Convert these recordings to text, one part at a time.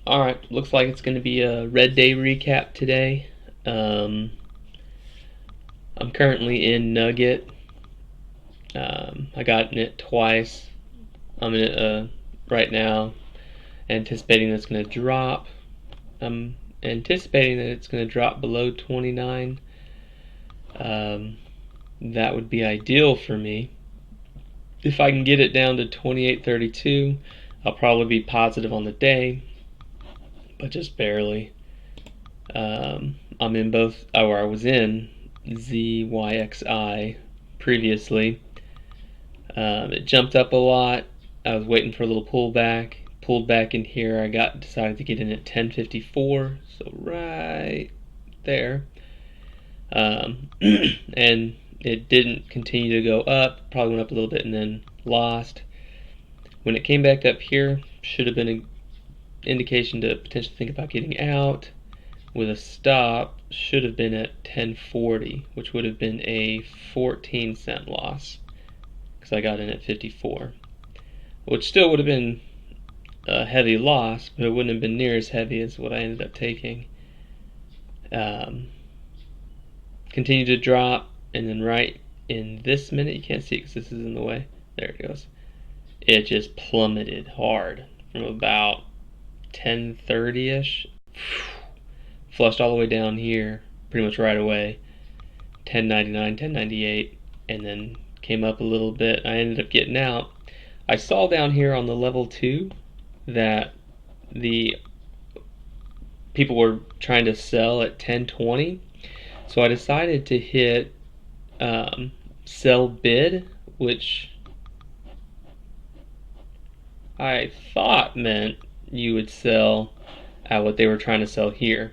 Alright, looks like it's going to be a red day recap today. Um, I'm currently in Nugget. I got in it twice. I'm in it right now, anticipating that it's going to drop. I'm anticipating that it's going to drop below 29. Um, that would be ideal for me. If I can get it down to 28.32, I'll probably be positive on the day, but just barely. I'm in both, or I was in ZYXI previously. It jumped up a lot. I was waiting for a little pullback. Pulled back in here. I decided to get in at 10.54, so right there. And it didn't continue to go up. Probably went up a little bit and then lost. When it came back up here, should have been an indication to potentially think about getting out. With a stop, should have been at 10.40, which would have been a 14-cent loss because I got in at 54, which still would have been a heavy loss, but it wouldn't have been near as heavy as what I ended up taking. Continued to drop, and then right in this minute, you can't see it because this is in the way. There it goes. It just plummeted hard from about 10:30ish. Flushed all the way down here pretty much right away, 10.99, 10.98, and then came up a little bit. I ended up getting out. I saw down here on the level 2 that the people were trying to sell at 10.20, so I decided to hit sell bid, which I thought meant you would sell at what they were trying to sell here.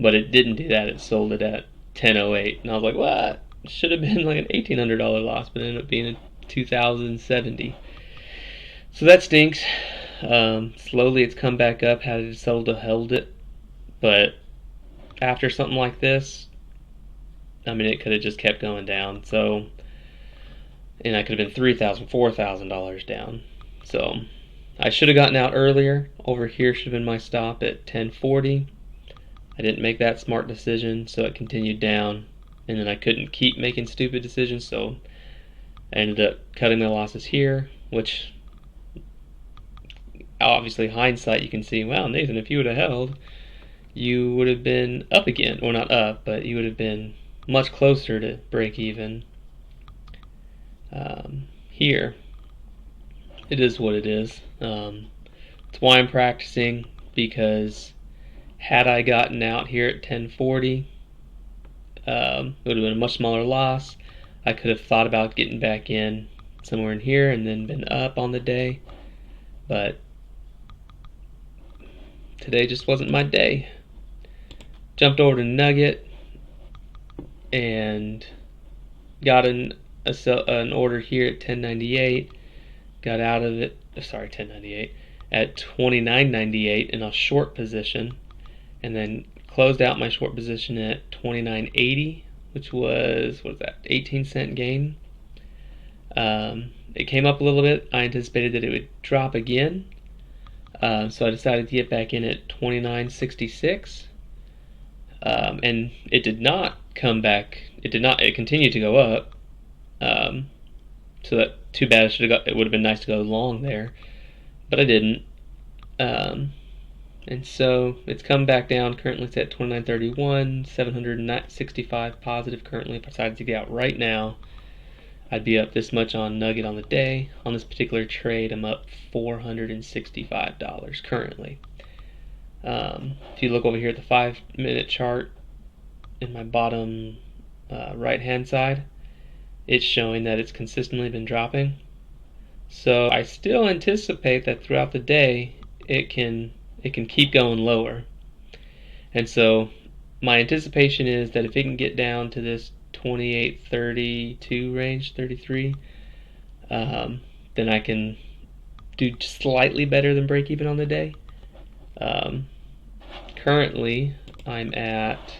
But it didn't do that. It sold it at 10.08, and I was like, "What? It should have been like an $1,800 loss, but it ended up being a 2,070." So that stinks. Slowly, it's come back up. Had it sold to held it, but after something like this, I mean, it could have just kept going down. So, and I could have been $3,000, $4,000 down. So, I should have gotten out earlier. Over here should have been my stop at 10.40. I didn't make that smart decision, so it continued down, and then I couldn't keep making stupid decisions, so I ended up cutting my losses here, which obviously hindsight you can see, wow, Nathan, if you would have held, you would have been up again. Well, not up, but you would have been much closer to break even. Here, it is what it is. It's why I'm practicing, because had I gotten out here at 10.40, it would have been a much smaller loss. I could have thought about getting back in somewhere in here and then been up on the day, but today just wasn't my day. Jumped over to Nugget and got an order here at 10.98. Got out of it, sorry, 10.98 at 29.98 in a short position, and then closed out my short position at 29.80, which was, what is that, 18-cent gain. It came up a little bit. I anticipated that it would drop again, so I decided to get back in at 29.66, and it did not come back. It continued to go up. So that, too bad. It would have been nice to go long there, but I didn't. And so it's come back down. Currently it's at 29.31, 765 positive currently. If I decided to get out right now, I'd be up this much on Nugget on the day. On this particular trade, I'm up $465 currently. If you look over here at the 5-minute chart in my bottom right hand side, it's showing that it's consistently been dropping. So I still anticipate that throughout the day it can keep going lower. And so my anticipation is that if it can get down to this 28.32 range, 33, then I can do slightly better than break even on the day. Currently, I'm at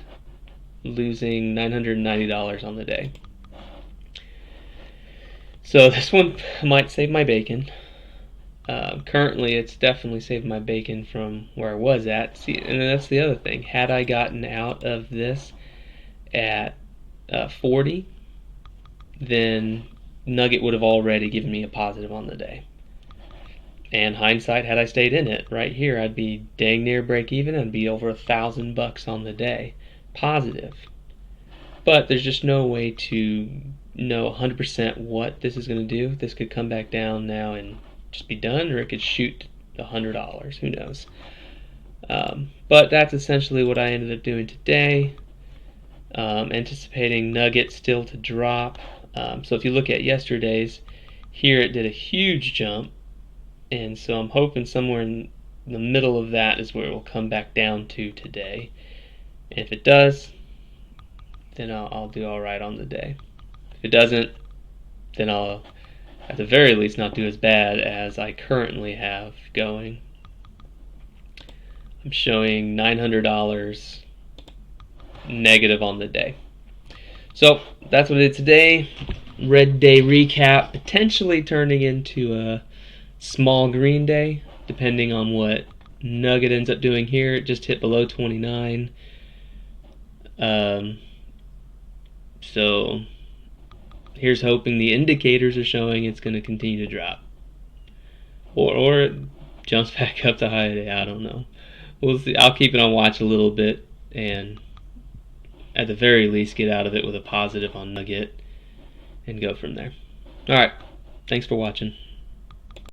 losing $990 on the day. So this one might save my bacon. Currently, it's definitely saved my bacon from where I was at. See, and that's the other thing. Had I gotten out of this at 40, then Nugget would have already given me a positive on the day. And hindsight, had I stayed in it right here, I'd be dang near break even. I'd be over $1,000 on the day, positive. But there's just no way to know 100% what this is going to do. This could come back down now and just be done, or it could shoot $100. Who knows? But that's essentially what I ended up doing today. Anticipating Nugget still to drop. So if you look at yesterday's, here it did a huge jump, and so I'm hoping somewhere in the middle of that is where it will come back down to today. And if it does, then I'll do all right on the day. If it doesn't, then I'll at the very least not do as bad as I currently have going. I'm showing $900 negative on the day. So that's what I did today. Red day recap, potentially turning into a small green day, depending on what Nugget ends up doing here. It just hit below 29. So here's hoping the indicators are showing it's going to continue to drop. Or it jumps back up to high today. I don't know. We'll see. I'll keep it on watch a little bit and at the very least get out of it with a positive on Nugget and go from there. Alright. Thanks for watching.